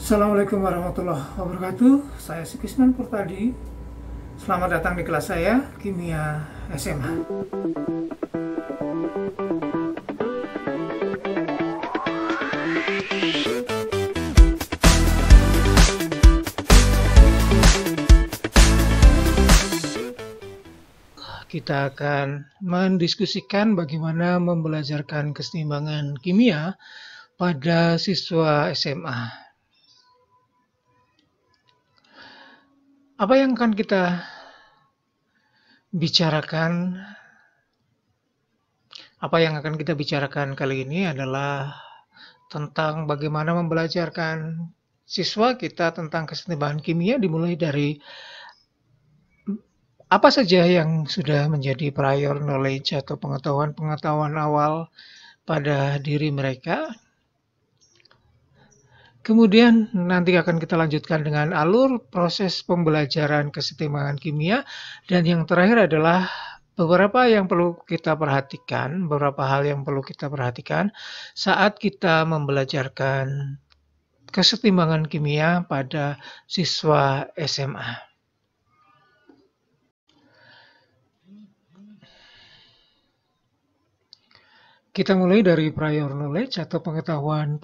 Assalamualaikum warahmatullahi wabarakatuh. Saya Sukisman Purtadi. Selamat datang di kelas saya, Kimia SMA. Kita akan mendiskusikan bagaimana membelajarkan keseimbangan kimia pada siswa SMA. Apa yang akan kita bicarakan? Apa yang akan kita bicarakan kali ini adalah tentang bagaimana membelajarkan siswa kita tentang keseimbangan kimia, dimulai dari apa saja yang sudah menjadi prior knowledge atau pengetahuan awal pada diri mereka. Kemudian nanti akan kita lanjutkan dengan alur proses pembelajaran keseimbangan kimia, dan yang terakhir adalah beberapa hal yang perlu kita perhatikan saat kita membelajarkan keseimbangan kimia pada siswa SMA. Kita mulai dari prior knowledge atau pengetahuan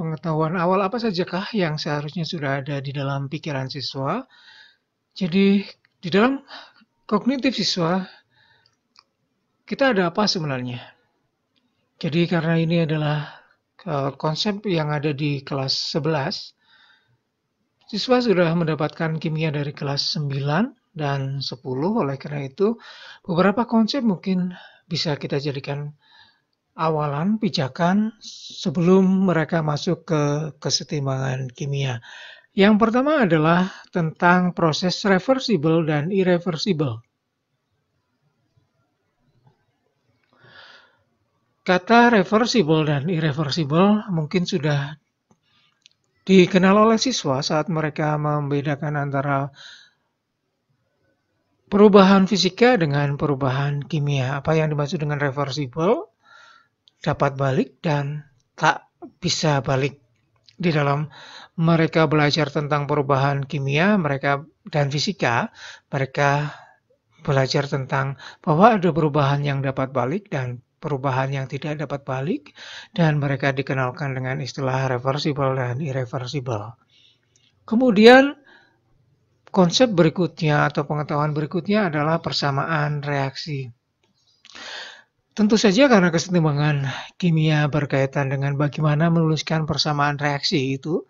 awal. Apa sajakah yang seharusnya sudah ada di dalam pikiran siswa? Jadi di dalam kognitif siswa kita ada apa sebenarnya? Jadi karena ini adalah konsep yang ada di kelas 11, siswa sudah mendapatkan kimia dari kelas 9 dan 10. Oleh karena itu beberapa konsep mungkin bisa kita jadikan awalan, pijakan sebelum mereka masuk ke keseimbangan kimia. Yang pertama adalah tentang proses reversible dan irreversible. Kata reversible dan irreversible mungkin sudah dikenal oleh siswa saat mereka membedakan antara perubahan fisika dengan perubahan kimia. Apa yang dimaksud dengan reversible? Dapat balik dan tak bisa balik. Di dalam mereka belajar tentang perubahan kimia dan fisika, mereka belajar tentang bahwa ada perubahan yang dapat balik dan perubahan yang tidak dapat balik, dan mereka dikenalkan dengan istilah reversible dan irreversible. Kemudian konsep berikutnya atau pengetahuan berikutnya adalah persamaan reaksi. Tentu saja karena keseimbangan kimia berkaitan dengan bagaimana menuliskan persamaan reaksi itu,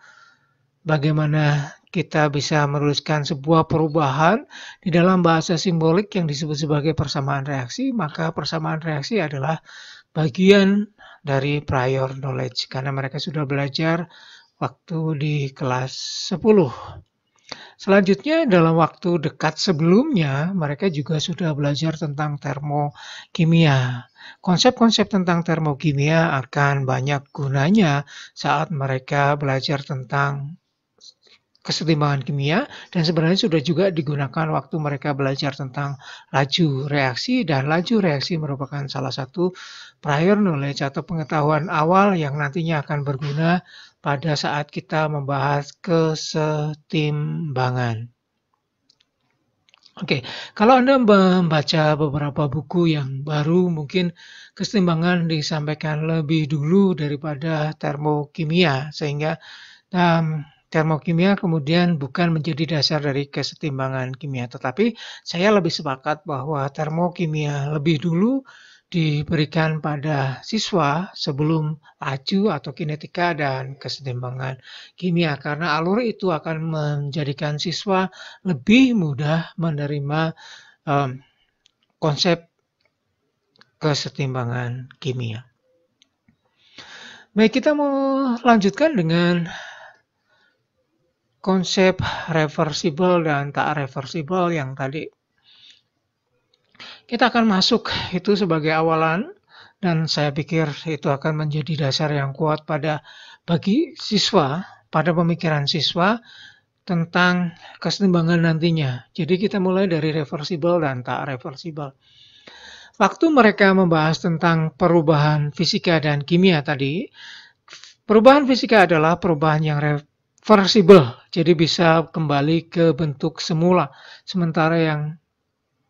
bagaimana kita bisa menuliskan sebuah perubahan di dalam bahasa simbolik yang disebut sebagai persamaan reaksi, maka persamaan reaksi adalah bagian dari prior knowledge karena mereka sudah belajar waktu di kelas 10. Selanjutnya dalam waktu dekat sebelumnya mereka juga sudah belajar tentang termokimia. Konsep-konsep tentang termokimia akan banyak gunanya saat mereka belajar tentang keseimbangan kimia, dan sebenarnya sudah juga digunakan waktu mereka belajar tentang laju reaksi, dan laju reaksi merupakan salah satu prior knowledge atau pengetahuan awal yang nantinya akan berguna pada saat kita membahas keseimbangan. Oke, kalau Anda membaca beberapa buku yang baru, mungkin keseimbangan disampaikan lebih dulu daripada termokimia, sehingga termokimia kemudian bukan menjadi dasar dari keseimbangan kimia. Tetapi saya lebih sepakat bahwa termokimia lebih dulu diberikan pada siswa sebelum laju atau kinetika dan keseimbangan kimia, karena alur itu akan menjadikan siswa lebih mudah menerima konsep keseimbangan kimia. Baik, kita mau lanjutkan dengan konsep reversible dan tak reversible yang tadi. Kita akan masuk itu sebagai awalan, dan saya pikir itu akan menjadi dasar yang kuat bagi siswa, pada pemikiran siswa tentang keseimbangan nantinya. Jadi kita mulai dari reversible dan tak reversible. Waktu mereka membahas tentang perubahan fisika dan kimia tadi, perubahan fisika adalah perubahan yang reversible, jadi bisa kembali ke bentuk semula. Sementara yang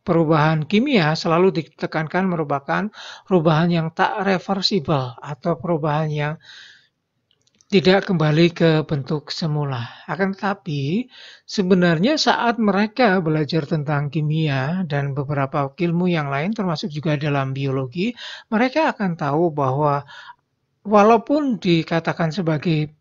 perubahan kimia selalu ditekankan merupakan perubahan yang tak reversible atau perubahan yang tidak kembali ke bentuk semula. Akan tetapi, sebenarnya saat mereka belajar tentang kimia dan beberapa ilmu yang lain, termasuk juga dalam biologi, mereka akan tahu bahwa walaupun dikatakan sebagai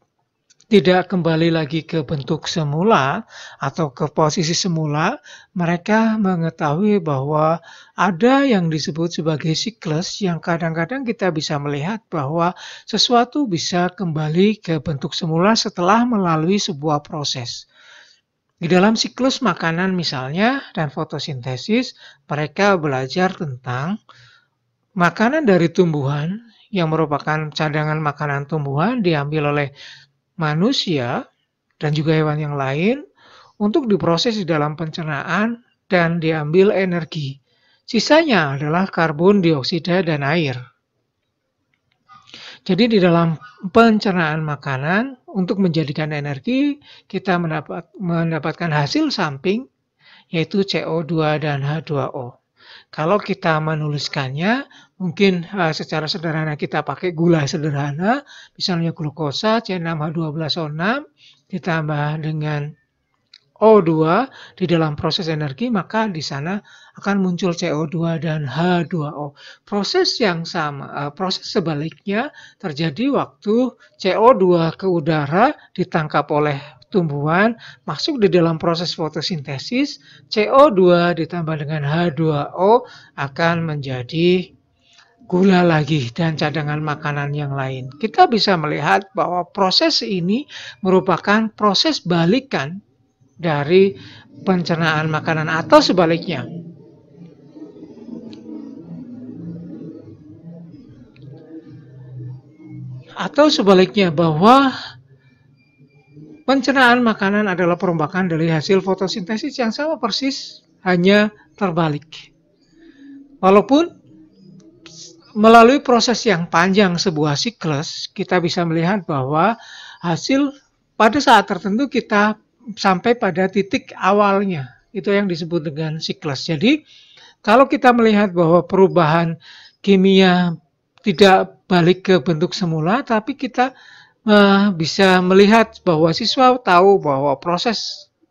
tidak kembali lagi ke bentuk semula atau ke posisi semula, mereka mengetahui bahwa ada yang disebut sebagai siklus yang kadang-kadang kita bisa melihat bahwa sesuatu bisa kembali ke bentuk semula setelah melalui sebuah proses. Di dalam siklus makanan misalnya dan fotosintesis, mereka belajar tentang makanan dari tumbuhan yang merupakan cadangan makanan tumbuhan diambil oleh manusia dan juga hewan yang lain untuk diproses di dalam pencernaan dan diambil energi. Sisanya adalah karbon dioksida dan air. Jadi di dalam pencernaan makanan untuk menjadikan energi kita mendapatkan hasil samping yaitu CO2 dan H2O. Kalau kita menuliskannya, mungkin secara sederhana kita pakai gula sederhana, misalnya glukosa C6H12O6 ditambah dengan O2 di dalam proses energi, maka di sana akan muncul CO2 dan H2O. Proses yang sama, proses sebaliknya terjadi waktu CO2 ke udara ditangkap oleh tumbuhan, masuk di dalam proses fotosintesis, CO2 ditambah dengan H2O akan menjadi gula lagi dan cadangan makanan yang lain. Kita bisa melihat bahwa proses ini merupakan proses balikan dari pencernaan makanan atau sebaliknya. Atau sebaliknya bahwa pencernaan makanan adalah perombakan dari hasil fotosintesis yang sama persis, hanya terbalik. Walaupun melalui proses yang panjang sebuah siklus, kita bisa melihat bahwa hasil pada saat tertentu kita sampai pada titik awalnya. Itu yang disebut dengan siklus. Jadi, kalau kita melihat bahwa perubahan kimia tidak balik ke bentuk semula, tapi kita bisa melihat bahwa siswa tahu bahwa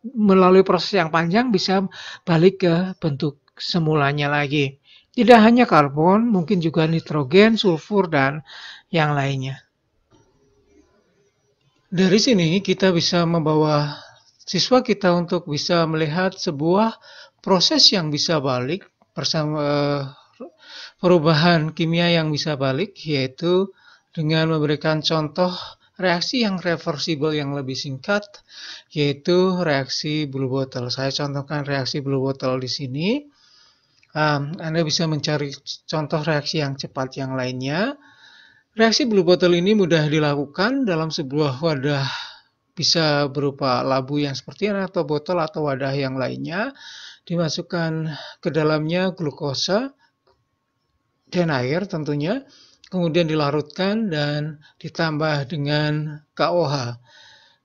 melalui proses yang panjang bisa balik ke bentuk semulanya lagi. Tidak hanya karbon, mungkin juga nitrogen, sulfur, dan yang lainnya. Dari sini kita bisa membawa siswa kita untuk bisa melihat sebuah proses yang bisa balik bersama perubahan kimia yang bisa balik, yaitu dengan memberikan contoh reaksi yang reversible yang lebih singkat, yaitu reaksi blue bottle. Saya contohkan reaksi blue bottle di sini. Anda bisa mencari contoh reaksi yang cepat yang lainnya. Reaksi blue bottle ini mudah dilakukan dalam sebuah wadah, bisa berupa labu yang seperti ini atau botol atau wadah yang lainnya. Dimasukkan ke dalamnya glukosa dan air tentunya. Kemudian dilarutkan dan ditambah dengan KOH.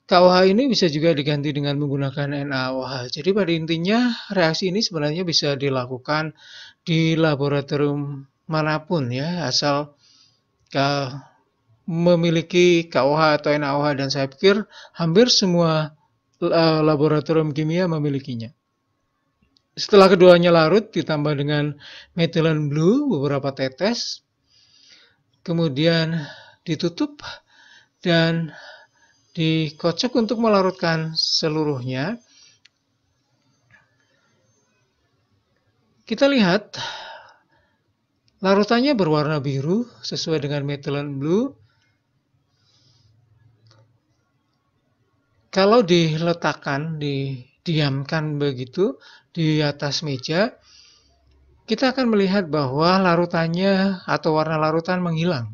KOH ini bisa juga diganti dengan menggunakan NaOH. Jadi pada intinya reaksi ini sebenarnya bisa dilakukan di laboratorium manapun ya, asal memiliki KOH atau NaOH, dan saya pikir hampir semua laboratorium kimia memilikinya. Setelah keduanya larut ditambah dengan methylene blue beberapa tetes, kemudian ditutup dan dikocok untuk melarutkan seluruhnya. Kita lihat larutannya berwarna biru sesuai dengan methylene blue. Kalau diletakkan, didiamkan begitu di atas meja, kita akan melihat bahwa larutannya atau warna larutan menghilang.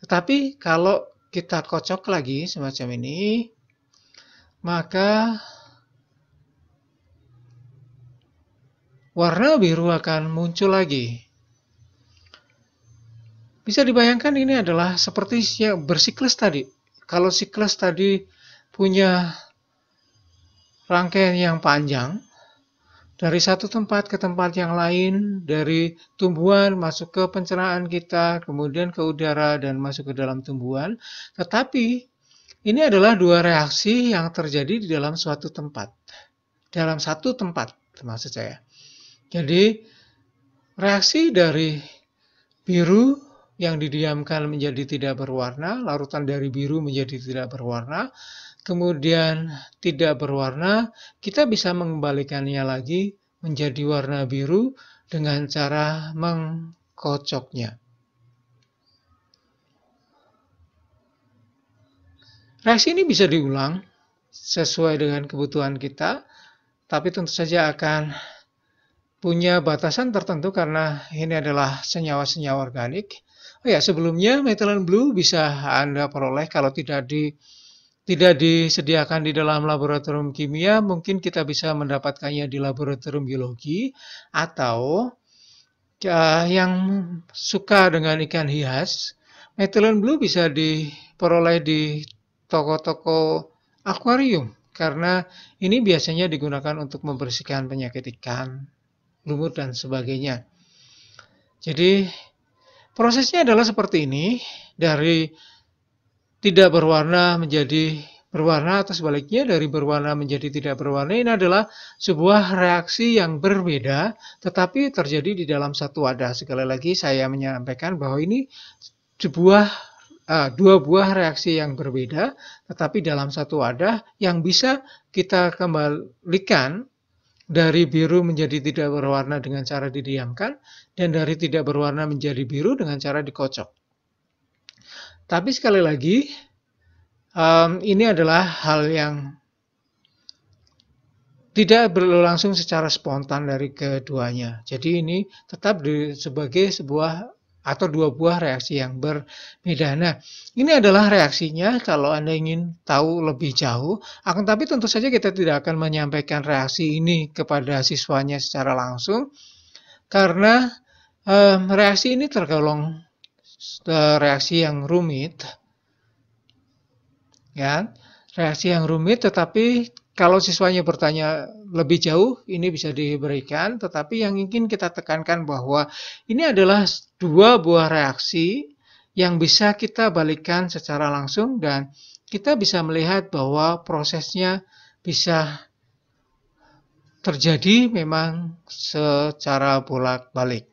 Tetapi kalau kita kocok lagi semacam ini, maka warna biru akan muncul lagi. Bisa dibayangkan ini adalah seperti bersiklus tadi. Kalau siklus tadi punya rangkaian yang panjang, dari satu tempat ke tempat yang lain, dari tumbuhan masuk ke pencernaan kita, kemudian ke udara dan masuk ke dalam tumbuhan. Tetapi ini adalah dua reaksi yang terjadi di dalam suatu tempat. Dalam satu tempat, maksud saya. Jadi, reaksi dari biru yang didiamkan menjadi tidak berwarna, larutan dari biru menjadi tidak berwarna, kemudian tidak berwarna, kita bisa mengembalikannya lagi menjadi warna biru dengan cara mengkocoknya. Reaksi ini bisa diulang sesuai dengan kebutuhan kita, tapi tentu saja akan punya batasan tertentu karena ini adalah senyawa-senyawa organik. Oh ya, sebelumnya methylene blue bisa Anda peroleh kalau tidak disediakan di dalam laboratorium kimia, mungkin kita bisa mendapatkannya di laboratorium biologi, atau yang suka dengan ikan hias, methylene blue bisa diperoleh di toko-toko akuarium, karena ini biasanya digunakan untuk membersihkan penyakit ikan, lumut, dan sebagainya. Jadi, prosesnya adalah seperti ini, dari tidak berwarna menjadi berwarna atau sebaliknya dari berwarna menjadi tidak berwarna. Ini adalah sebuah reaksi yang berbeda tetapi terjadi di dalam satu wadah. Sekali lagi saya menyampaikan bahwa ini dua buah reaksi yang berbeda tetapi dalam satu wadah yang bisa kita kembalikan dari biru menjadi tidak berwarna dengan cara didiamkan dan dari tidak berwarna menjadi biru dengan cara dikocok. Tapi sekali lagi, ini adalah hal yang tidak berlangsung secara spontan dari keduanya. Jadi ini tetap sebagai sebuah atau dua buah reaksi yang berbeda. Nah, ini adalah reaksinya kalau Anda ingin tahu lebih jauh. Akan tapi tentu saja kita tidak akan menyampaikan reaksi ini kepada siswanya secara langsung. Karena reaksi ini tergolong reaksi yang rumit, ya, reaksi yang rumit. Tetapi kalau siswanya bertanya lebih jauh, ini bisa diberikan. Tetapi yang ingin kita tekankan bahwa ini adalah dua buah reaksi yang bisa kita balikkan secara langsung dan kita bisa melihat bahwa prosesnya bisa terjadi memang secara bolak-balik.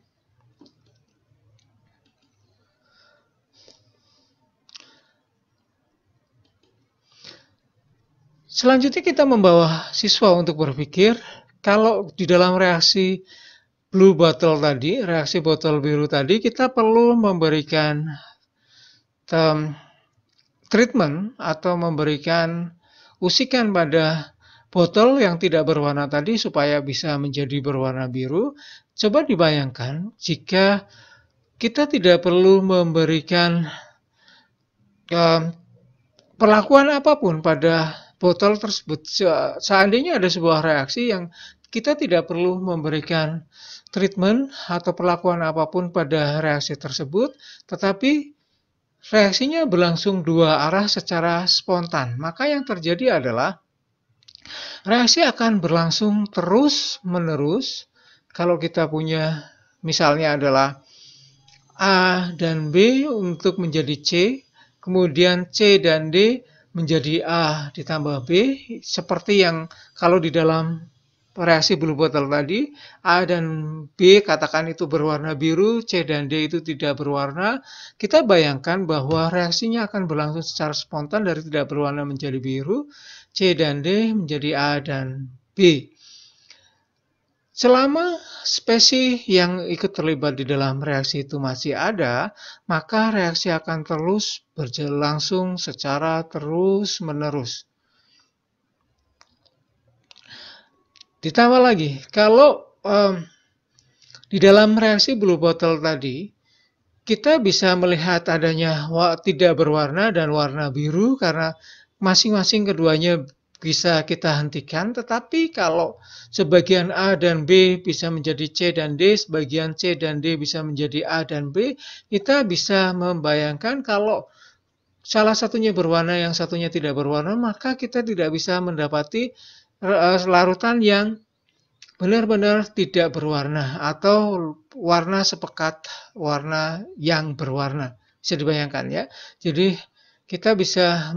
Selanjutnya kita membawa siswa untuk berpikir kalau di dalam reaksi blue bottle tadi, reaksi botol biru tadi, kita perlu memberikan treatment atau memberikan usikan pada botol yang tidak berwarna tadi supaya bisa menjadi berwarna biru. Coba dibayangkan jika kita tidak perlu memberikan perlakuan apapun pada botol tersebut. Seandainya ada sebuah reaksi yang kita tidak perlu memberikan treatment atau perlakuan apapun pada reaksi tersebut, tetapi reaksinya berlangsung dua arah secara spontan. Maka yang terjadi adalah reaksi akan berlangsung terus-menerus. Kalau kita punya misalnya adalah A dan B untuk menjadi C, kemudian C dan D menjadi A ditambah B, seperti yang kalau di dalam reaksi blue bottle tadi, A dan B katakan itu berwarna biru, C dan D itu tidak berwarna. Kita bayangkan bahwa reaksinya akan berlangsung secara spontan dari tidak berwarna menjadi biru, C dan D menjadi A dan B. Selama spesies yang ikut terlibat di dalam reaksi itu masih ada, maka reaksi akan terus berlangsung secara terus-menerus. Ditambah lagi, kalau di dalam reaksi blue bottle tadi, kita bisa melihat adanya tidak berwarna dan warna biru karena masing-masing keduanya bisa kita hentikan, tetapi kalau sebagian A dan B bisa menjadi C dan D, sebagian C dan D bisa menjadi A dan B, kita bisa membayangkan kalau salah satunya berwarna, yang satunya tidak berwarna, maka kita tidak bisa mendapati larutan yang benar-benar tidak berwarna atau warna sepekat warna yang berwarna. Bisa dibayangkan ya. Jadi kita bisa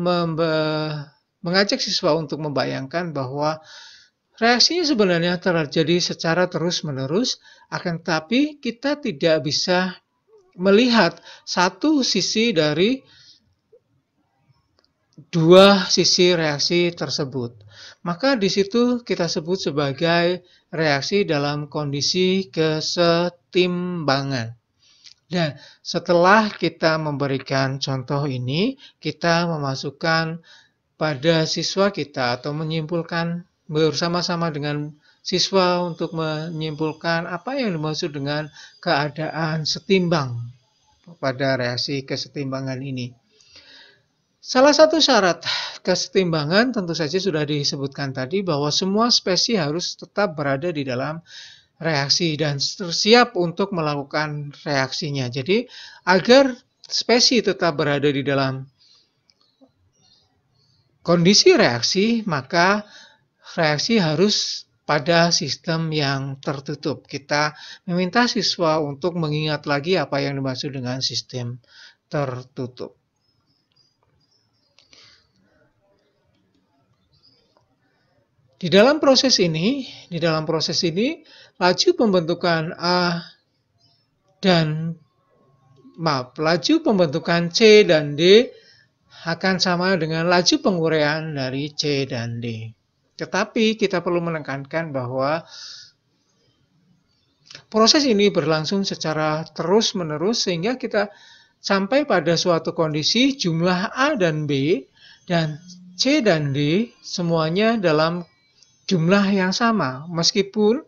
mengajak siswa untuk membayangkan bahwa reaksinya sebenarnya terjadi secara terus-menerus, akan tetapi kita tidak bisa melihat satu sisi dari dua sisi reaksi tersebut. Maka di situ kita sebut sebagai reaksi dalam kondisi kesetimbangan. Dan setelah kita memberikan contoh ini, kita memasukkan pada siswa kita atau menyimpulkan bersama-sama dengan siswa untuk menyimpulkan apa yang dimaksud dengan keadaan setimbang pada reaksi kesetimbangan ini. Salah satu syarat kesetimbangan tentu saja sudah disebutkan tadi bahwa semua spesies harus tetap berada di dalam reaksi dan siap untuk melakukan reaksinya. Jadi agar spesies tetap berada di dalam kondisi reaksi, maka reaksi harus pada sistem yang tertutup. Kita meminta siswa untuk mengingat lagi apa yang dimaksud dengan sistem tertutup. Di dalam proses ini, laju pembentukan laju pembentukan C dan D akan sama dengan laju penguraian dari C dan D. Tetapi kita perlu menekankan bahwa proses ini berlangsung secara terus-menerus sehingga kita sampai pada suatu kondisi jumlah A dan B dan C dan D semuanya dalam jumlah yang sama. Meskipun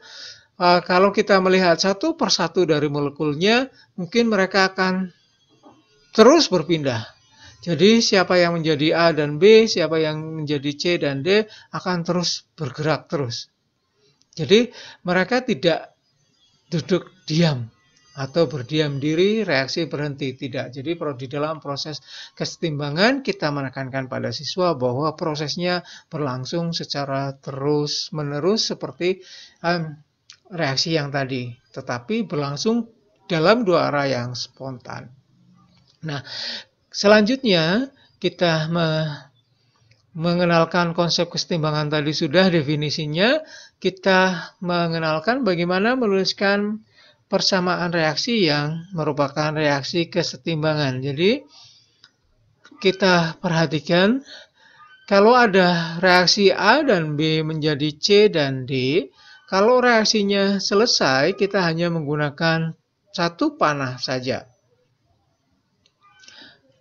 kalau kita melihat satu persatu dari molekulnya, mungkin mereka akan terus berpindah. Jadi siapa yang menjadi A dan B, siapa yang menjadi C dan D akan terus bergerak terus. Jadi mereka tidak duduk diam atau berdiam diri, reaksi berhenti, tidak. Jadi di dalam proses kesetimbangan kita menekankan pada siswa bahwa prosesnya berlangsung secara terus-menerus seperti reaksi yang tadi, tetapi berlangsung dalam dua arah yang spontan. Nah, selanjutnya kita mengenalkan konsep kesetimbangan tadi sudah definisinya, kita mengenalkan bagaimana menuliskan persamaan reaksi yang merupakan reaksi kesetimbangan. Jadi kita perhatikan kalau ada reaksi A dan B menjadi C dan D, kalau reaksinya selesai kita hanya menggunakan satu panah saja.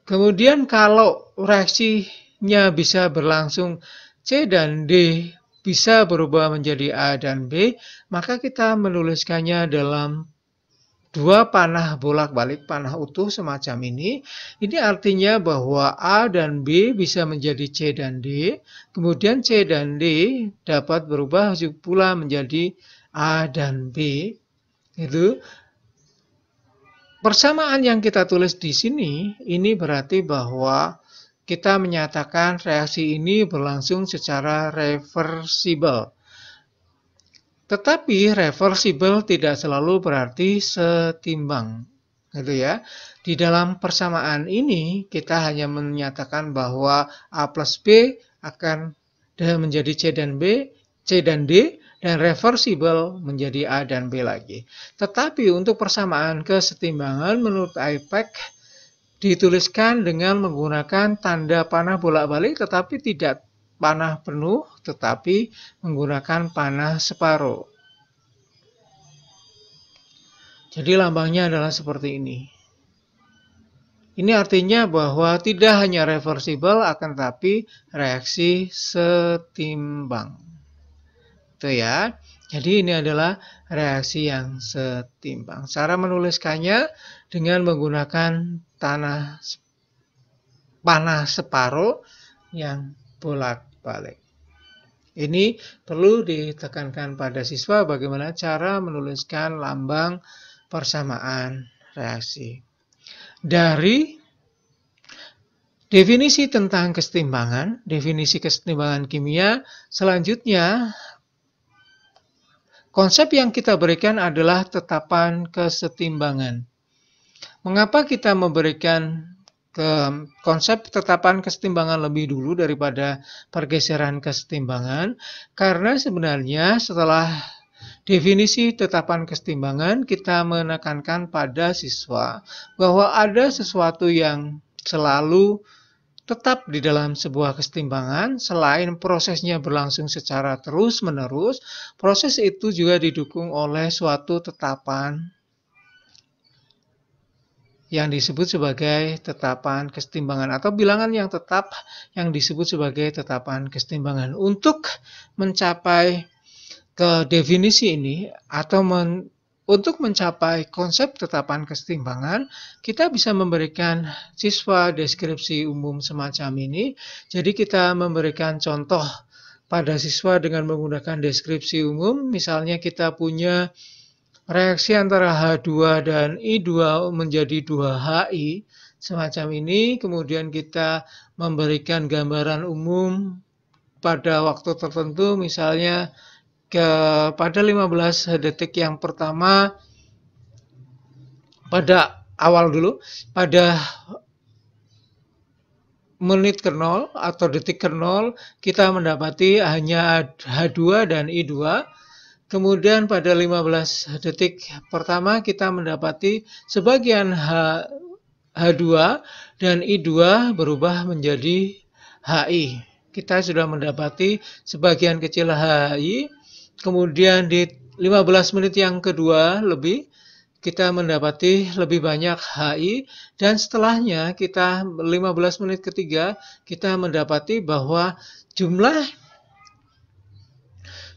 Kemudian kalau reaksinya bisa berlangsung C dan D bisa berubah menjadi A dan B, maka kita menuliskannya dalam dua panah bolak-balik, panah utuh semacam ini. Ini artinya bahwa A dan B bisa menjadi C dan D, kemudian C dan D dapat berubah pula menjadi A dan B. Itu persamaan yang kita tulis di sini, ini berarti bahwa kita menyatakan reaksi ini berlangsung secara reversibel. Tetapi reversibel tidak selalu berarti setimbang, gitu ya. Di dalam persamaan ini kita hanya menyatakan bahwa A plus B akan menjadi C dan D, dan reversibel menjadi A dan B lagi. Tetapi untuk persamaan kesetimbangan menurut IPEC dituliskan dengan menggunakan tanda panah bolak-balik, tetapi tidak panah penuh, tetapi menggunakan panah separuh. Jadi lambangnya adalah seperti ini. Ini artinya bahwa tidak hanya reversibel, akan tetapi reaksi setimbang. Itu ya. Jadi ini adalah reaksi yang setimbang. Cara menuliskannya dengan menggunakan panah separuh yang bolak-balik. Ini perlu ditekankan pada siswa bagaimana cara menuliskan lambang persamaan reaksi. Dari Definisi tentang kesetimbangan, definisi kesetimbangan kimia. Selanjutnya, konsep yang kita berikan adalah tetapan kesetimbangan. Mengapa kita memberikan konsep tetapan kesetimbangan lebih dulu daripada pergeseran kesetimbangan? Karena sebenarnya setelah definisi tetapan kesetimbangan, kita menekankan pada siswa bahwa ada sesuatu yang selalu tetap di dalam sebuah kesetimbangan. Selain prosesnya berlangsung secara terus-menerus, proses itu juga didukung oleh suatu tetapan yang disebut sebagai tetapan kesetimbangan atau bilangan yang tetap yang disebut sebagai tetapan kesetimbangan. Untuk mencapai ke definisi ini atau untuk mencapai konsep tetapan kesetimbangan, kita bisa memberikan siswa deskripsi umum semacam ini. Jadi kita memberikan contoh pada siswa dengan menggunakan deskripsi umum. Misalnya kita punya reaksi antara H2 dan I2 menjadi 2HI, semacam ini. Kemudian kita memberikan gambaran umum pada waktu tertentu, misalnya pada 15 detik yang pertama, pada awal dulu, pada menit ke 0 atau detik ke 0, kita mendapati hanya H2 dan I2. Kemudian pada 15 detik pertama kita mendapati sebagian H2 dan I2 berubah menjadi HI. Kita sudah mendapati sebagian kecil HI. Kemudian di 15 menit yang kedua lebih, kita mendapati lebih banyak HI. Dan setelahnya kita 15 menit ketiga, kita mendapati bahwa jumlah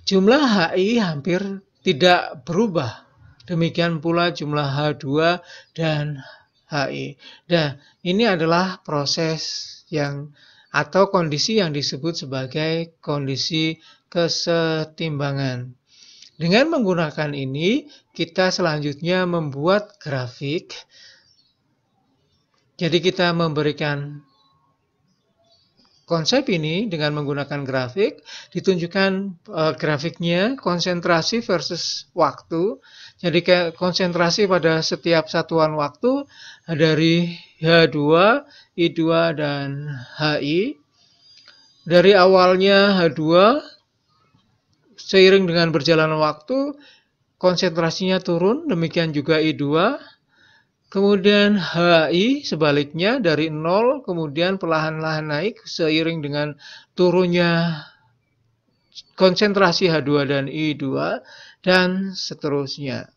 HI hampir tidak berubah. Demikian pula jumlah H2 dan HI. Nah, ini adalah proses atau kondisi yang disebut sebagai kondisi kesetimbangan. Dengan menggunakan ini, kita selanjutnya membuat grafik. Jadi kita memberikan konsep ini dengan menggunakan grafik, ditunjukkan grafiknya konsentrasi versus waktu. Jadi konsentrasi pada setiap satuan waktu dari H2, I2, dan HI. Dari awalnya H2, seiring dengan berjalannya waktu, konsentrasinya turun, demikian juga I2. Kemudian HI sebaliknya dari 0 kemudian perlahan-lahan naik seiring dengan turunnya konsentrasi H2 dan I2 dan seterusnya.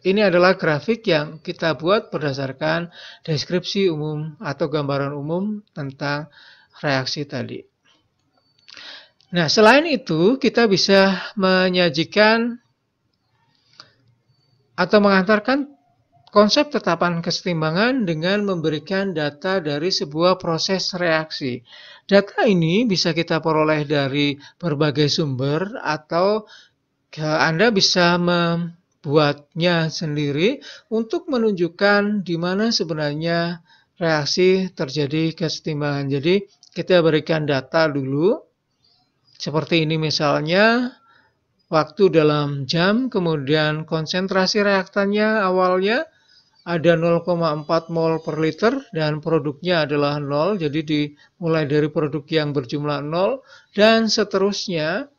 Ini adalah grafik yang kita buat berdasarkan deskripsi umum atau gambaran umum tentang reaksi tadi. Nah, selain itu kita bisa menyajikan atau mengantarkan konsep tetapan kesetimbangan dengan memberikan data dari sebuah proses reaksi. Data ini bisa kita peroleh dari berbagai sumber atau Anda bisa membuatnya sendiri untuk menunjukkan di mana sebenarnya reaksi terjadi kesetimbangan. Jadi kita berikan data dulu, seperti ini misalnya, waktu dalam jam, kemudian konsentrasi reaktannya awalnya ada 0,4 mol per liter dan produknya adalah 0. Jadi dimulai dari produk yang berjumlah 0 dan seterusnya.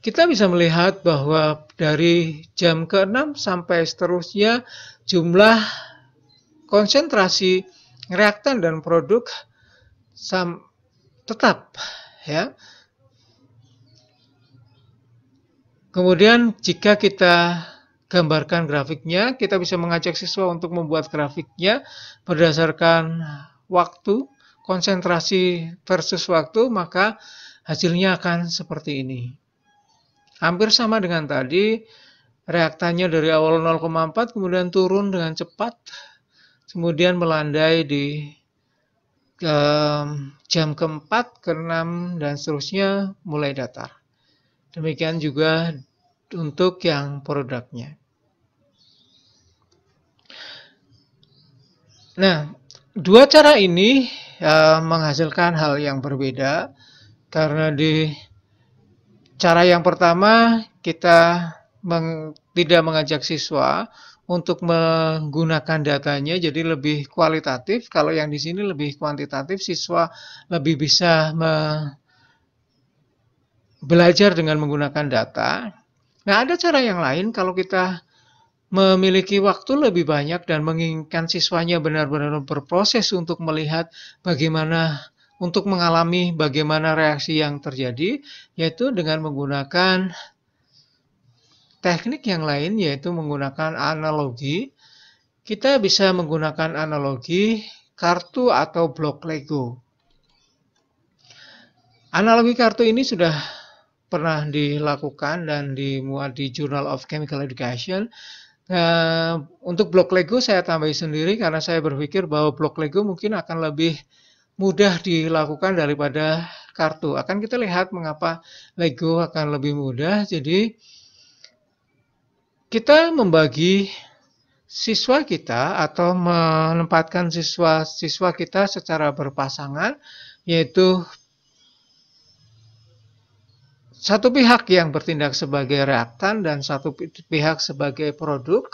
Kita bisa melihat bahwa dari jam ke-6 sampai seterusnya jumlah konsentrasi reaktan dan produk tetap, ya. Kemudian jika kita gambarkan grafiknya, kita bisa mengajak siswa untuk membuat grafiknya berdasarkan waktu, konsentrasi versus waktu, maka hasilnya akan seperti ini. Hampir sama dengan tadi, reaktannya dari awal 0,4 kemudian turun dengan cepat, kemudian melandai di jam ke-4, ke-6, dan seterusnya mulai datar. Demikian juga untuk yang produknya. Nah, dua cara ini menghasilkan hal yang berbeda karena di cara yang pertama kita tidak mengajak siswa untuk menggunakan datanya jadi lebih kualitatif. Kalau yang di sini lebih kuantitatif, siswa lebih bisa belajar dengan menggunakan data. Nah, ada cara yang lain kalau kita memiliki waktu lebih banyak dan menginginkan siswanya benar-benar berproses untuk melihat bagaimana, untuk mengalami bagaimana reaksi yang terjadi, yaitu dengan menggunakan teknik yang lain, yaitu menggunakan analogi. Kita bisa menggunakan analogi kartu atau blok Lego. Analogi kartu ini sudah pernah dilakukan dan dimuat di Journal of Chemical Education. Untuk blok Lego saya tambahin sendiri karena saya berpikir bahwa blok Lego mungkin akan lebih mudah dilakukan daripada kartu. Akan kita lihat mengapa Lego akan lebih mudah. Jadi kita membagi siswa kita atau menempatkan siswa kita secara berpasangan, yaitu satu pihak yang bertindak sebagai reaktan dan satu pihak sebagai produk.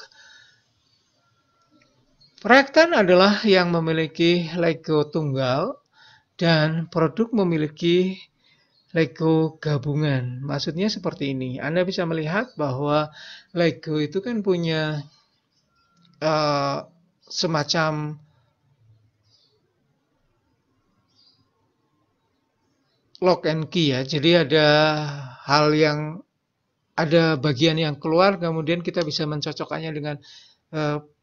Reaktan adalah yang memiliki Lego tunggal dan produk memiliki Lego gabungan. Maksudnya seperti ini. Anda bisa melihat bahwa Lego itu kan punya semacam lock and key ya. Jadi ada bagian yang keluar, kemudian kita bisa mencocokkannya dengan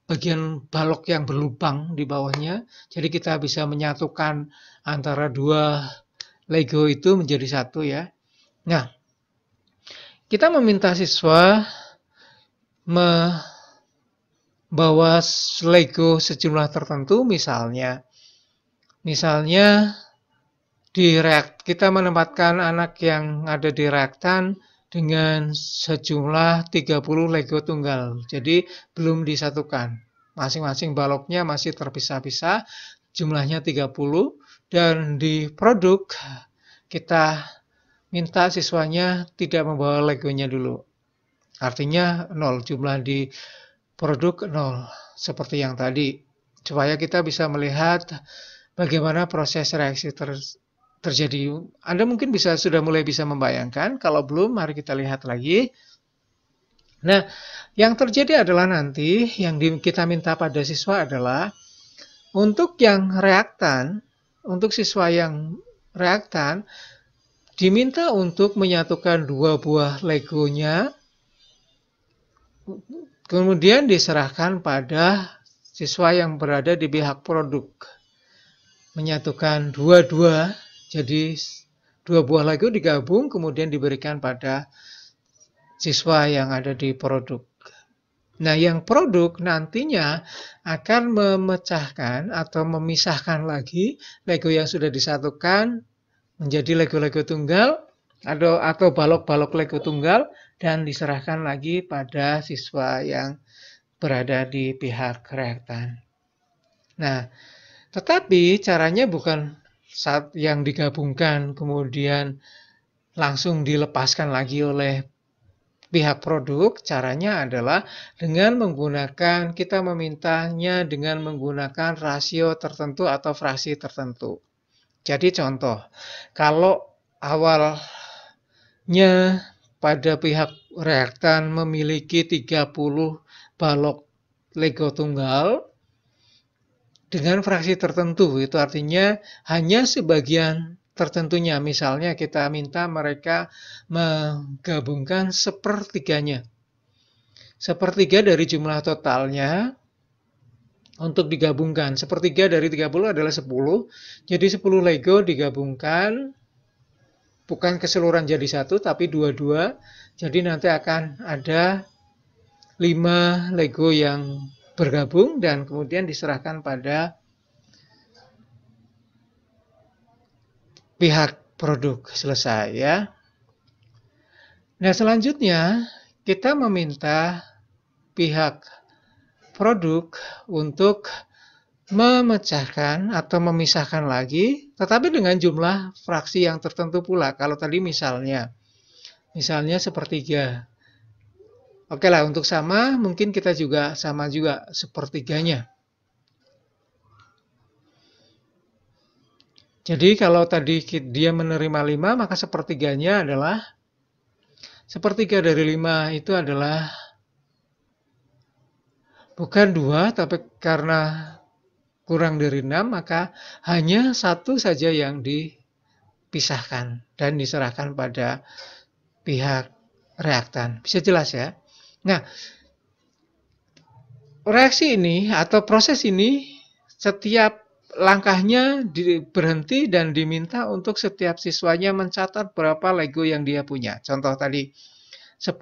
bagian balok yang berlubang di bawahnya. Jadi kita bisa menyatukan antara dua Lego itu menjadi satu ya. Nah, kita meminta siswa membawa Lego sejumlah tertentu, misalnya kita menempatkan anak yang ada di reaktan dengan sejumlah 30 Lego tunggal. Jadi belum disatukan. Masing-masing baloknya masih terpisah-pisah, jumlahnya 30. Dan di produk kita minta siswanya tidak membawa Legonya dulu. Artinya 0, jumlah di produk 0. Seperti yang tadi. Supaya kita bisa melihat bagaimana proses reaksi terjadi. Anda mungkin sudah mulai bisa membayangkan. Kalau belum, mari kita lihat lagi. Nah, yang terjadi adalah nanti yang kita minta pada siswa adalah untuk yang reaktan, untuk siswa yang reaktan, diminta untuk menyatukan dua buah Legonya, kemudian diserahkan pada siswa yang berada di pihak produk. Menyatukan dua-dua. Jadi dua buah Lego digabung kemudian diberikan pada siswa yang ada di produk. Nah, yang produk nantinya akan memecahkan atau memisahkan lagi Lego yang sudah disatukan menjadi Lego-Lego tunggal atau balok-balok Lego tunggal dan diserahkan lagi pada siswa yang berada di pihak reaktan. Nah, tetapi caranya bukan saat yang digabungkan kemudian langsung dilepaskan lagi oleh pihak produk. Caranya adalah dengan menggunakan, kita memintanya dengan menggunakan rasio tertentu atau fraksi tertentu. Jadi contoh, kalau awalnya pada pihak reaktan memiliki 30 balok Lego tunggal, dengan fraksi tertentu, itu artinya hanya sebagian tertentunya. Misalnya kita minta mereka menggabungkan sepertiganya. Sepertiga dari jumlah totalnya untuk digabungkan. Sepertiga dari 30 adalah 10. Jadi 10 Lego digabungkan. Bukan keseluruhan jadi satu, tapi dua-dua. Jadi nanti akan ada 5 Lego yang bergabung dan kemudian diserahkan pada pihak produk. Selesai ya. Nah, selanjutnya kita meminta pihak produk untuk memecahkan atau memisahkan lagi, tetapi dengan jumlah fraksi yang tertentu pula. Kalau tadi misalnya sepertiga. Oke lah, untuk sama, mungkin kita juga sama juga sepertiganya. Jadi kalau tadi dia menerima 5, maka sepertiganya adalah, sepertiga dari 5 itu adalah bukan 2, tapi karena kurang dari 6, maka hanya 1 saja yang dipisahkan dan diserahkan pada pihak reaktan. Bisa jelas ya? Nah, reaksi ini atau proses ini setiap langkahnya berhenti dan diminta untuk setiap siswanya mencatat berapa Lego yang dia punya. Contoh tadi 10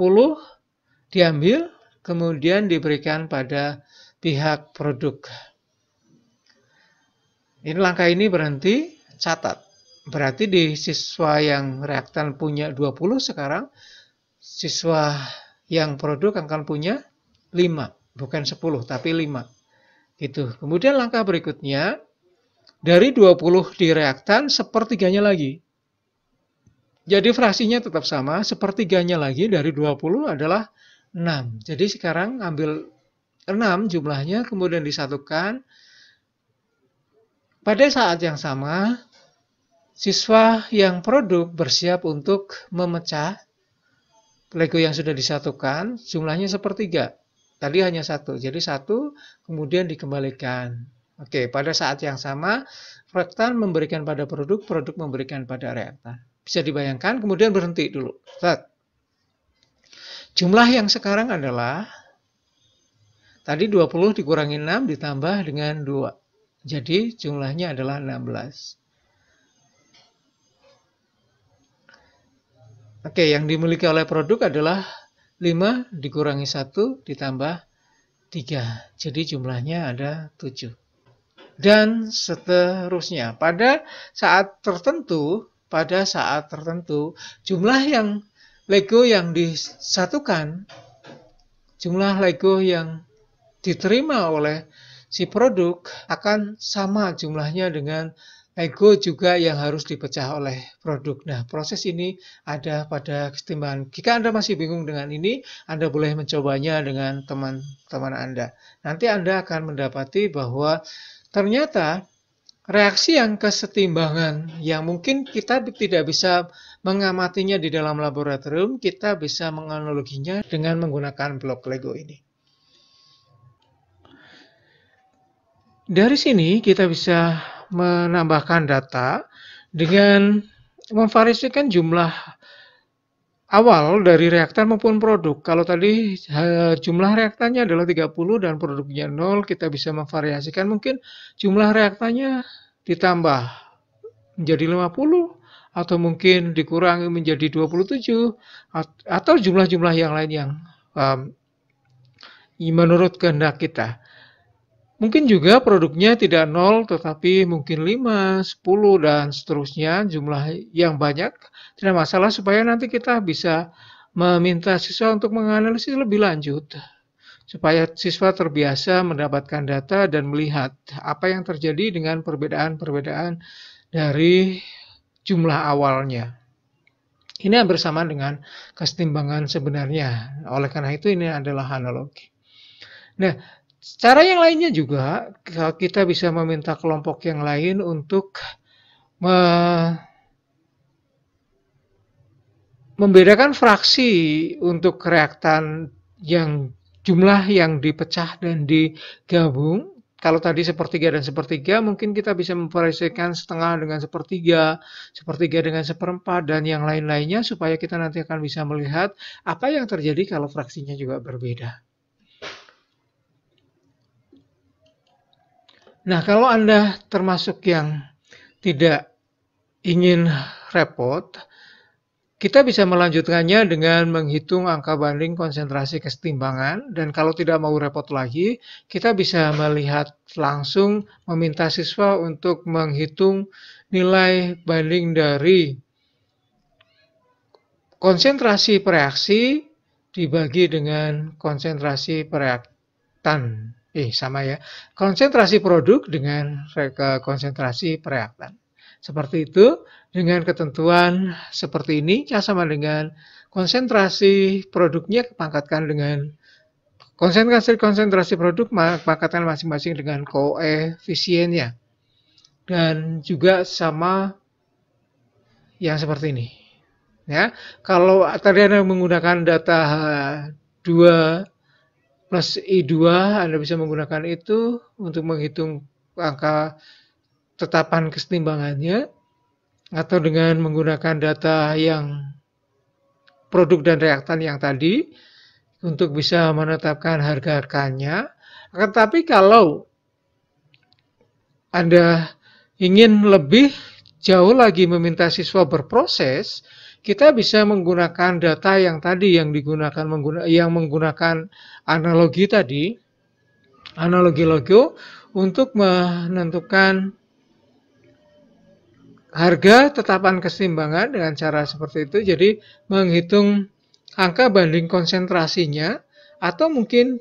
diambil kemudian diberikan pada pihak produk. Ini langkah ini berhenti, catat. Berarti di siswa yang reaktan punya 20 sekarang, siswa yang produk akan punya 5. Bukan 10, tapi 5. Gitu. Kemudian langkah berikutnya, dari 20 di reaktan, sepertiganya lagi. Jadi fraksinya tetap sama, sepertiganya lagi dari 20 adalah 6. Jadi sekarang ambil 6 jumlahnya, kemudian disatukan. Pada saat yang sama, siswa yang produk bersiap untuk memecah Lego yang sudah disatukan, jumlahnya sepertiga. Tadi hanya 1, jadi 1 kemudian dikembalikan. Oke, pada saat yang sama, reaktan memberikan pada produk, produk memberikan pada reaktan. Bisa dibayangkan, kemudian berhenti dulu. Jumlah yang sekarang adalah, tadi 20 dikurangi 6 ditambah dengan 2. Jadi jumlahnya adalah 16. Oke, yang dimiliki oleh produk adalah 5 dikurangi 1 ditambah 3. Jadi jumlahnya ada 7. Dan seterusnya. Pada saat tertentu, jumlah yang Lego yang disatukan, jumlah Lego yang diterima oleh si produk akan sama jumlahnya dengan Lego juga yang harus dipecah oleh produk. Nah, proses ini ada pada kesetimbangan. Jika Anda masih bingung dengan ini, Anda boleh mencobanya dengan teman-teman Anda. Nanti Anda akan mendapati bahwa ternyata reaksi yang kesetimbangan yang mungkin kita tidak bisa mengamatinya di dalam laboratorium, kita bisa menganaloginya dengan menggunakan blok Lego ini. Dari sini kita bisa menambahkan data dengan memvariasikan jumlah awal dari reaktan maupun produk. Kalau tadi jumlah reaktannya adalah 30 dan produknya 0, kita bisa memvariasikan mungkin jumlah reaktannya ditambah menjadi 50 atau mungkin dikurangi menjadi 27 atau jumlah-jumlah yang lain yang menurut kehendak kita. Mungkin juga produknya tidak 0, tetapi mungkin 5, 10, dan seterusnya, jumlah yang banyak. Tidak masalah supaya nanti kita bisa meminta siswa untuk menganalisis lebih lanjut. Supaya siswa terbiasa mendapatkan data dan melihat apa yang terjadi dengan perbedaan-perbedaan dari jumlah awalnya. Ini hampir sama dengan kesetimbangan sebenarnya. Oleh karena itu ini adalah analogi. Nah, cara yang lainnya juga, kita bisa meminta kelompok yang lain untuk membedakan fraksi untuk reaktan yang jumlah yang dipecah dan digabung. Kalau tadi sepertiga dan sepertiga, mungkin kita bisa memvariasikan setengah dengan sepertiga, sepertiga dengan seperempat, dan yang lain-lainnya supaya kita nanti akan bisa melihat apa yang terjadi kalau fraksinya juga berbeda. Nah, kalau Anda termasuk yang tidak ingin repot, kita bisa melanjutkannya dengan menghitung angka banding konsentrasi kesetimbangan. Dan kalau tidak mau repot lagi, kita bisa melihat langsung meminta siswa untuk menghitung nilai banding dari konsentrasi pereaksi dibagi dengan konsentrasi pereaktan. Sama ya. Konsentrasi produk dengan konsentrasi reaktan. Seperti itu, dengan ketentuan seperti ini, sama dengan konsentrasi produknya kepangkatkan dengan konsentrasi produk pangkatan masing-masing dengan koefisiennya. Dan juga sama yang seperti ini. Ya, kalau tadi Anda menggunakan data 2 plus I2, Anda bisa menggunakan itu untuk menghitung angka tetapan kesetimbangannya, atau dengan menggunakan data yang produk dan reaktan yang tadi untuk bisa menetapkan harga K-nya. Tetapi kalau Anda ingin lebih jauh lagi meminta siswa berproses, kita bisa menggunakan data yang tadi yang menggunakan analogi tadi, analogi logo, untuk menentukan harga tetapan kesetimbangan dengan cara seperti itu. Jadi menghitung angka banding konsentrasinya, atau mungkin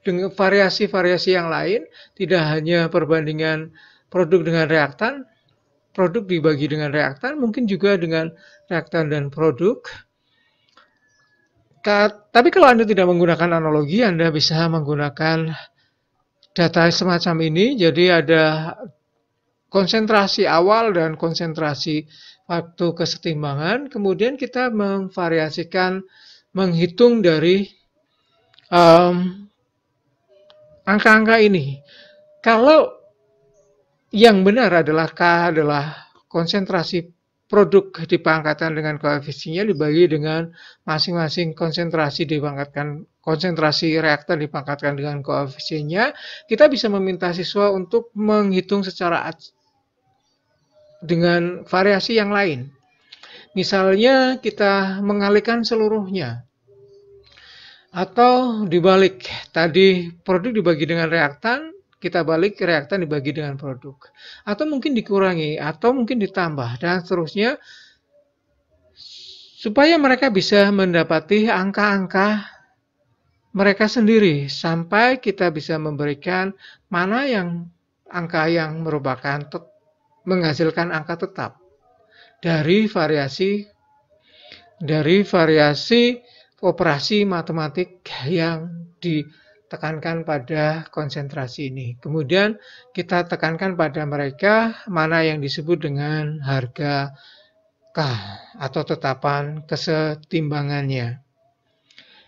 dengan variasi-variasi yang lain, tidak hanya perbandingan produk dengan reaktan, produk dibagi dengan reaktan, mungkin juga dengan reaktan dan produk. Tapi kalau Anda tidak menggunakan analogi, Anda bisa menggunakan data semacam ini. Jadi ada konsentrasi awal dan konsentrasi waktu kesetimbangan. Kemudian kita memvariasikan, menghitung dari angka-angka ini. Kalau yang benar adalah K adalah konsentrasi produk dipangkatkan dengan koefisiennya dibagi dengan masing-masing konsentrasi reaktan dipangkatkan dengan koefisiennya, kita bisa meminta siswa untuk menghitung secara dengan variasi yang lain. Misalnya kita mengalihkan seluruhnya. Atau dibalik, tadi produk dibagi dengan reaktan, kita balik reaktan dibagi dengan produk. Atau mungkin dikurangi, atau mungkin ditambah, dan seterusnya. Supaya mereka bisa mendapati angka-angka mereka sendiri, sampai kita bisa memberikan mana yang angka yang merupakan menghasilkan angka tetap dari variasi operasi matematik yang ditekankan pada konsentrasi ini. Kemudian kita tekankan pada mereka mana yang disebut dengan harga K atau tetapan kesetimbangannya.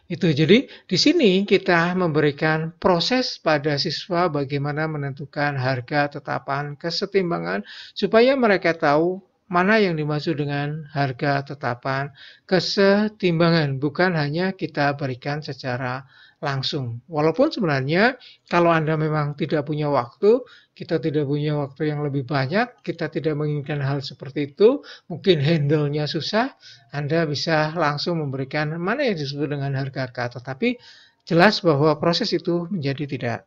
Itu jadi di sini kita memberikan proses pada siswa bagaimana menentukan harga tetapan kesetimbangan supaya mereka tahu mana yang dimaksud dengan harga tetapan kesetimbangan, bukan hanya kita berikan secara langsung. Walaupun sebenarnya kalau Anda memang tidak punya waktu, kita tidak punya waktu yang lebih banyak, kita tidak menginginkan hal seperti itu, mungkin handle-nya susah, Anda bisa langsung memberikan mana yang disebut dengan harga K. Tetapi jelas bahwa proses itu menjadi tidak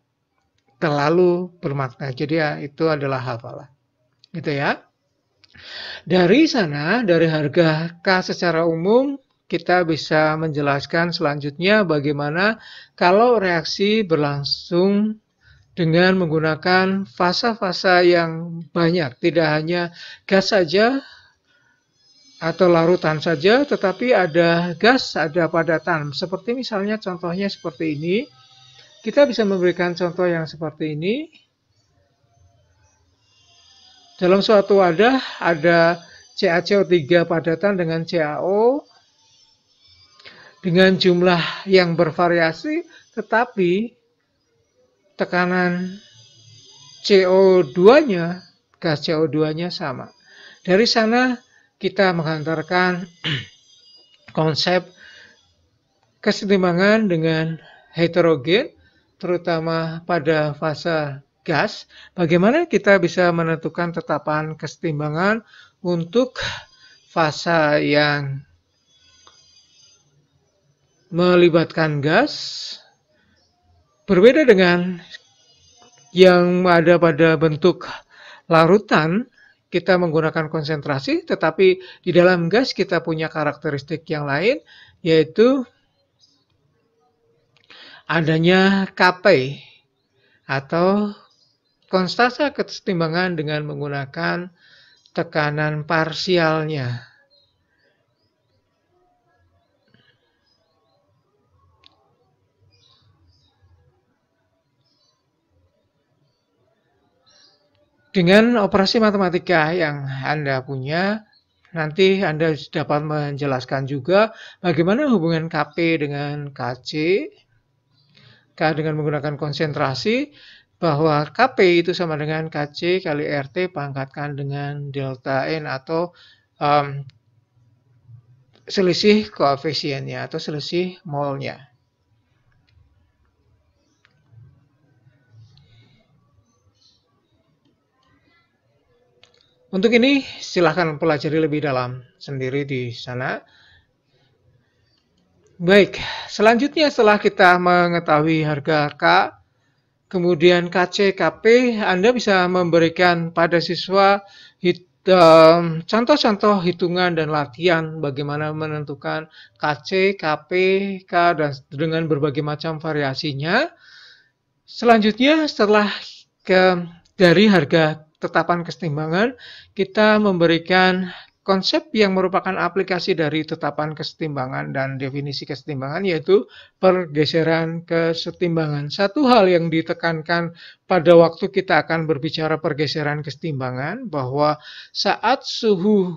terlalu bermakna. Jadi ya itu adalah hafalan. Gitu ya. Dari sana, dari harga K secara umum, kita bisa menjelaskan selanjutnya bagaimana kalau reaksi berlangsung dengan menggunakan fasa-fasa yang banyak. Tidak hanya gas saja atau larutan saja, tetapi ada gas, ada padatan. Seperti misalnya contohnya seperti ini. Kita bisa memberikan contoh yang seperti ini. Dalam suatu wadah ada CaCO3 padatan dengan CaO dengan jumlah yang bervariasi, tetapi tekanan CO2-nya, gas CO2-nya sama. Dari sana kita menghantarkan konsep kesetimbangan dengan heterogen, terutama pada fase gas. Bagaimana kita bisa menentukan tetapan kesetimbangan untuk fase yang melibatkan gas, berbeda dengan yang ada pada bentuk larutan. Kita menggunakan konsentrasi, tetapi di dalam gas kita punya karakteristik yang lain, yaitu adanya Kp. atau konstanta kesetimbangan dengan menggunakan tekanan parsialnya. Dengan operasi matematika yang Anda punya, nanti Anda dapat menjelaskan juga bagaimana hubungan Kp dengan Kc, K dengan menggunakan konsentrasi, bahwa Kp itu sama dengan Kc kali RT pangkatkan dengan delta N atau selisih koefisiennya atau selisih molnya. Untuk ini silahkan pelajari lebih dalam sendiri di sana. Baik, selanjutnya setelah kita mengetahui harga K, kemudian Kc, Kp, Anda bisa memberikan pada siswa contoh-contoh hitungan dan latihan bagaimana menentukan Kc, Kp, K, dan dengan berbagai macam variasinya. Selanjutnya setelah dari harga tetapan kesetimbangan, kita memberikan konsep yang merupakan aplikasi dari tetapan kesetimbangan dan definisi kesetimbangan, yaitu pergeseran kesetimbangan. Satu hal yang ditekankan pada waktu kita akan berbicara pergeseran kesetimbangan, bahwa saat suhu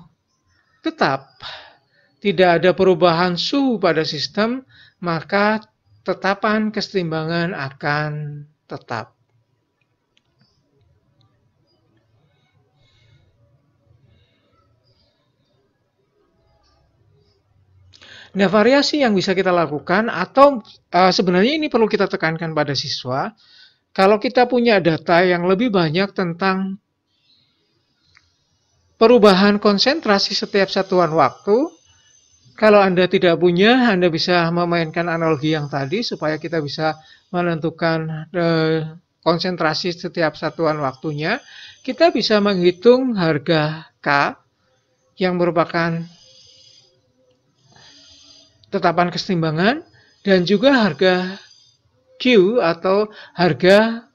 tetap, tidak ada perubahan suhu pada sistem, maka tetapan kesetimbangan akan tetap. Nah, variasi yang bisa kita lakukan atau sebenarnya ini perlu kita tekankan pada siswa, kalau kita punya data yang lebih banyak tentang perubahan konsentrasi setiap satuan waktu, kalau Anda tidak punya, Anda bisa memainkan analogi yang tadi supaya kita bisa menentukan konsentrasi setiap satuan waktunya. Kita bisa menghitung harga K yang merupakan tetapan kesetimbangan dan juga harga Q atau harga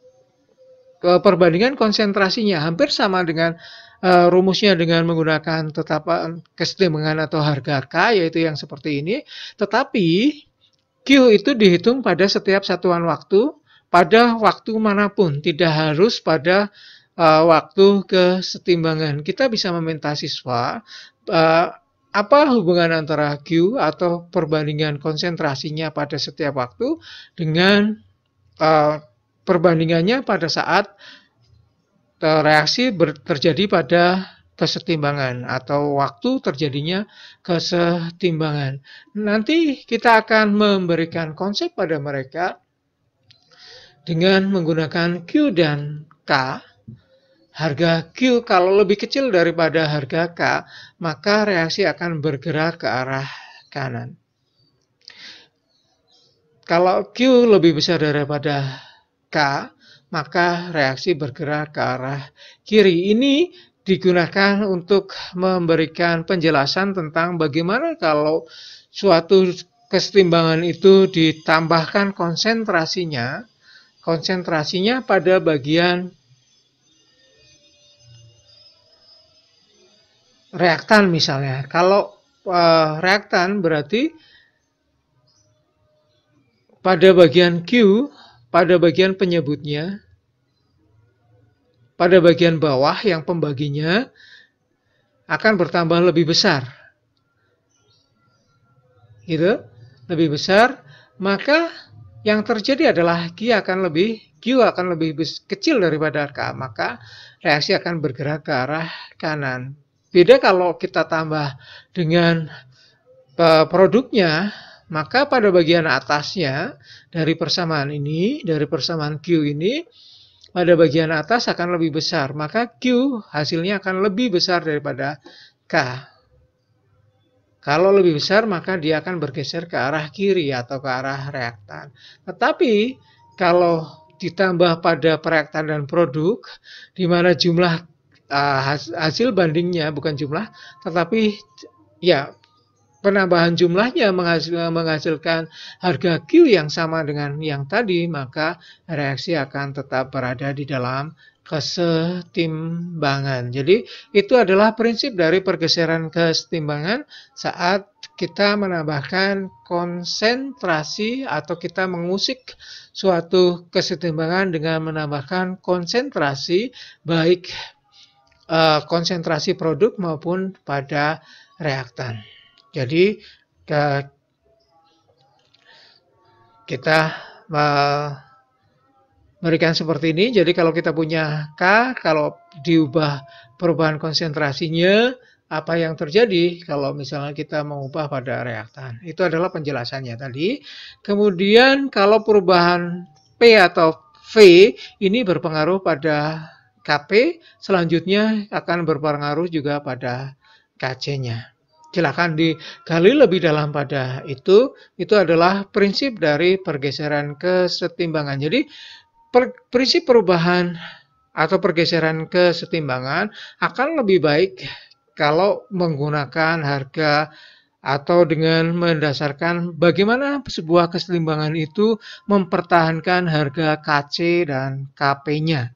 perbandingan konsentrasinya, hampir sama dengan rumusnya dengan menggunakan tetapan kesetimbangan atau harga K, yaitu yang seperti ini. Tetapi Q itu dihitung pada setiap satuan waktu, pada waktu manapun, tidak harus pada waktu kesetimbangan. Kita bisa meminta siswa apa hubungan antara Q atau perbandingan konsentrasinya pada setiap waktu dengan perbandingannya pada saat reaksi terjadi pada kesetimbangan atau waktu terjadinya kesetimbangan. Nanti kita akan memberikan konsep pada mereka dengan menggunakan Q dan K. Harga Q kalau lebih kecil daripada harga K, maka reaksi akan bergerak ke arah kanan. Kalau Q lebih besar daripada K, maka reaksi bergerak ke arah kiri. Ini digunakan untuk memberikan penjelasan tentang bagaimana kalau suatu kesetimbangan itu ditambahkan konsentrasinya pada bagian reaktan misalnya. Kalau reaktan berarti pada bagian Q, pada bagian penyebutnya, pada bagian bawah yang pembaginya akan bertambah lebih besar. Gitu, lebih besar, maka yang terjadi adalah Q akan lebih kecil daripada K, maka reaksi akan bergerak ke arah kanan. Beda kalau kita tambah dengan produknya, maka pada bagian atasnya dari persamaan ini, dari persamaan Q ini, pada bagian atas akan lebih besar. Maka Q hasilnya akan lebih besar daripada K. Kalau lebih besar, maka dia akan bergeser ke arah kiri atau ke arah reaktan. Tetapi kalau ditambah pada pereaktan dan produk, di mana jumlah hasil bandingnya bukan jumlah, tetapi ya penambahan jumlahnya menghasilkan harga Q yang sama dengan yang tadi, maka reaksi akan tetap berada di dalam kesetimbangan. Jadi itu adalah prinsip dari pergeseran kesetimbangan saat kita menambahkan konsentrasi atau kita mengusik suatu kesetimbangan dengan menambahkan konsentrasi, baik konsentrasi produk maupun pada reaktan. Jadi kita memberikan seperti ini. Jadi kalau kita punya K, kalau diubah perubahan konsentrasinya, apa yang terjadi kalau misalnya kita mengubah pada reaktan. Itu adalah penjelasannya tadi. Kemudian kalau perubahan P atau V ini berpengaruh pada Kp, selanjutnya akan berpengaruh juga pada Kc-nya. Silakan digali lebih dalam pada itu. Itu adalah prinsip dari pergeseran kesetimbangan. Jadi prinsip perubahan atau pergeseran kesetimbangan akan lebih baik kalau menggunakan harga atau dengan mendasarkan bagaimana sebuah kesetimbangan itu mempertahankan harga Kc dan Kp-nya.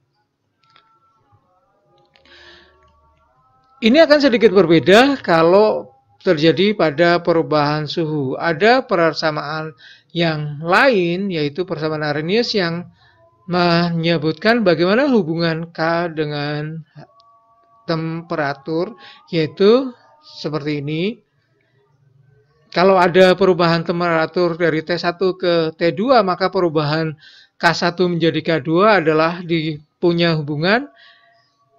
Ini akan sedikit berbeda kalau terjadi pada perubahan suhu. Ada persamaan yang lain, yaitu persamaan Arrhenius yang menyebutkan bagaimana hubungan K dengan temperatur, yaitu seperti ini. Kalau ada perubahan temperatur dari T1 ke T2, maka perubahan K1 menjadi K2 adalah punya hubungan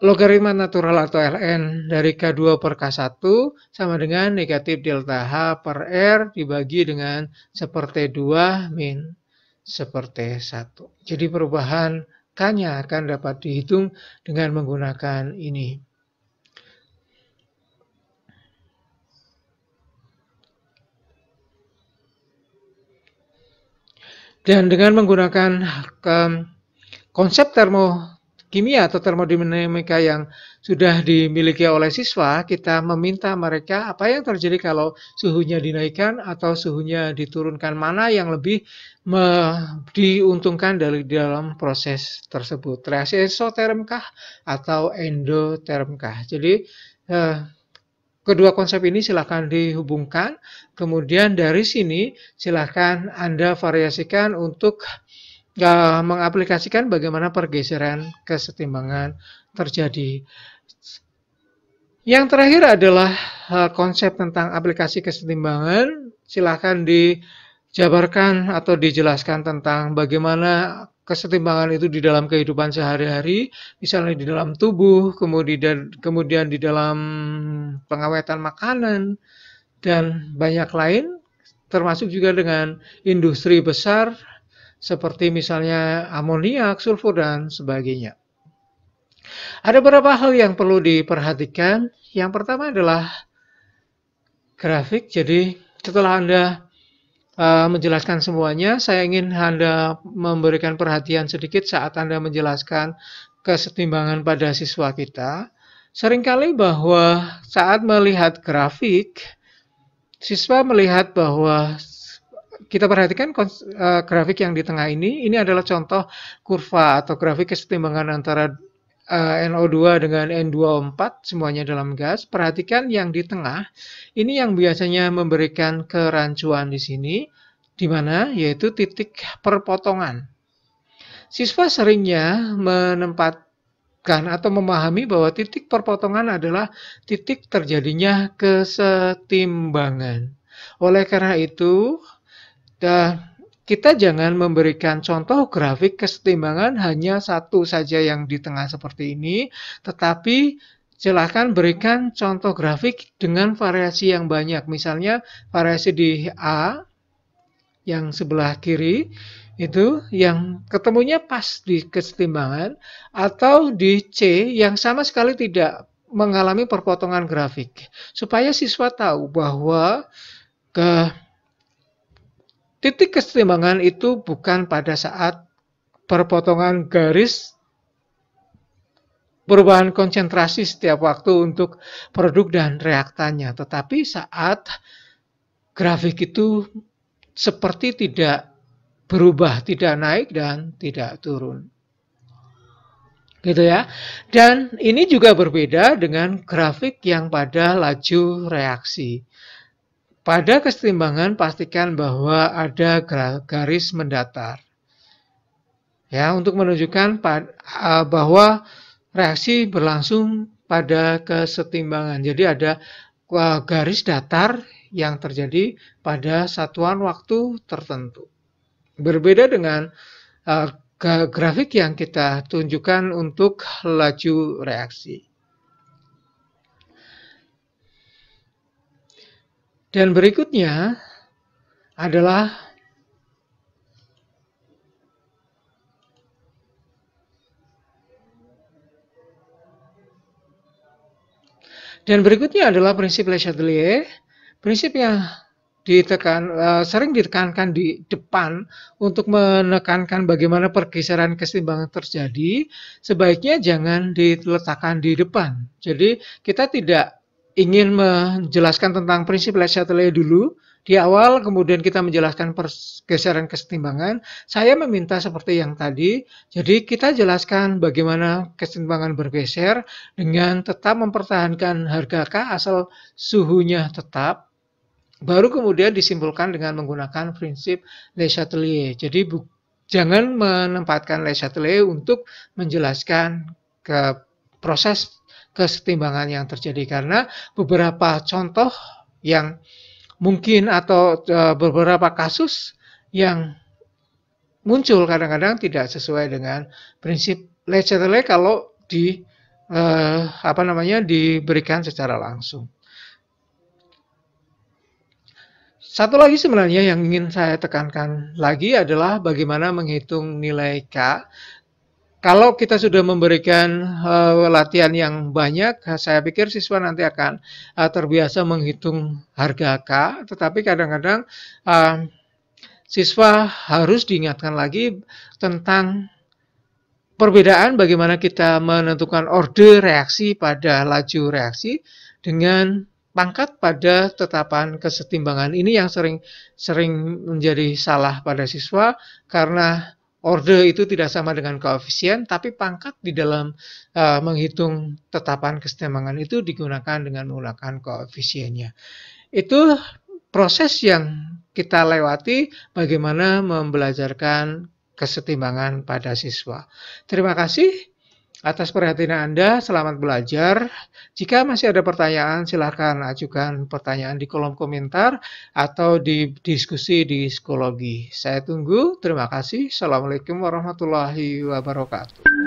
logaritma natural atau ln dari K2 per K1 sama dengan negatif delta H per R dibagi dengan seper T2 min seper T1. Jadi perubahan K-nya akan dapat dihitung dengan menggunakan ini. Dan dengan menggunakan konsep termokimia atau termodinamika yang sudah dimiliki oleh siswa, kita meminta mereka apa yang terjadi kalau suhunya dinaikkan atau suhunya diturunkan, mana yang lebih diuntungkan dari dalam proses tersebut. Reaksi eksotermkah atau endotermkah. Jadi kedua konsep ini silakan dihubungkan, kemudian dari sini silakan Anda variasikan untuk mengaplikasikan bagaimana pergeseran kesetimbangan terjadi. Yang terakhir adalah konsep tentang aplikasi kesetimbangan. Silakan dijabarkan atau dijelaskan tentang bagaimana kesetimbangan itu di dalam kehidupan sehari-hari, misalnya di dalam tubuh, kemudian di dalam pengawetan makanan, dan banyak lain, termasuk juga dengan industri besar, seperti misalnya amoniak, sulfur, dan sebagainya. Ada beberapa hal yang perlu diperhatikan. Yang pertama adalah grafik. Jadi setelah Anda menjelaskan semuanya, saya ingin Anda memberikan perhatian sedikit saat Anda menjelaskan kesetimbangan pada siswa kita. Seringkali bahwa saat melihat grafik, siswa melihat bahwa kita perhatikan grafik yang di tengah ini adalah contoh kurva atau grafik kesetimbangan antara NO2 dengan N24, semuanya dalam gas. Perhatikan yang di tengah, ini yang biasanya memberikan kerancuan di sini, di mana yaitu titik perpotongan. Siswa seringnya menempatkan atau memahami bahwa titik perpotongan adalah titik terjadinya kesetimbangan. Oleh karena itu, kita jangan memberikan contoh grafik kesetimbangan hanya satu saja yang di tengah seperti ini, tetapi silakan berikan contoh grafik dengan variasi yang banyak. Misalnya variasi di A yang sebelah kiri itu yang ketemunya pas di kesetimbangan, atau di C yang sama sekali tidak mengalami perpotongan grafik. Supaya siswa tahu bahwa titik kesetimbangan itu bukan pada saat perpotongan garis perubahan konsentrasi setiap waktu untuk produk dan reaktannya, tetapi saat grafik itu seperti tidak berubah, tidak naik dan tidak turun. Gitu ya. Dan ini juga berbeda dengan grafik yang pada laju reaksi. Pada kesetimbangan pastikan bahwa ada garis mendatar. Ya, untuk menunjukkan bahwa reaksi berlangsung pada kesetimbangan. Jadi ada garis datar yang terjadi pada satuan waktu tertentu. Berbeda dengan grafik yang kita tunjukkan untuk laju reaksi. Dan berikutnya adalah prinsip Le Chatelier. Prinsip yang sering ditekankan di depan untuk menekankan bagaimana pergeseran kesetimbangan terjadi, sebaiknya jangan diletakkan di depan. Jadi kita tidak ingin menjelaskan tentang prinsip Le Chatelier dulu di awal, kemudian kita menjelaskan pergeseran kesetimbangan. Saya meminta seperti yang tadi, jadi kita jelaskan bagaimana kesetimbangan bergeser dengan tetap mempertahankan harga K asal suhunya tetap. Baru kemudian disimpulkan dengan menggunakan prinsip Le Chatelier. Jadi jangan menempatkan Le Chatelier untuk menjelaskan ke proses kesetimbangan yang terjadi, karena beberapa contoh yang mungkin atau beberapa kasus yang muncul kadang-kadang tidak sesuai dengan prinsip Le Chatelier kalau diberikan secara langsung. Satu lagi sebenarnya yang ingin saya tekankan lagi adalah bagaimana menghitung nilai K. Kalau kita sudah memberikan latihan yang banyak, saya pikir siswa nanti akan terbiasa menghitung harga K, tetapi kadang-kadang siswa harus diingatkan lagi tentang perbedaan bagaimana kita menentukan orde reaksi pada laju reaksi dengan pangkat pada tetapan kesetimbangan. Ini yang sering menjadi salah pada siswa, karena orde itu tidak sama dengan koefisien, tapi pangkat di dalam menghitung tetapan kesetimbangan itu digunakan dengan menggunakan koefisiennya. Itu proses yang kita lewati bagaimana membelajarkan kesetimbangan pada siswa. Terima kasih atas perhatian Anda, selamat belajar. Jika masih ada pertanyaan, silakan ajukan pertanyaan di kolom komentar atau di diskusi di psikologi. Saya tunggu, terima kasih. Assalamualaikum warahmatullahi wabarakatuh.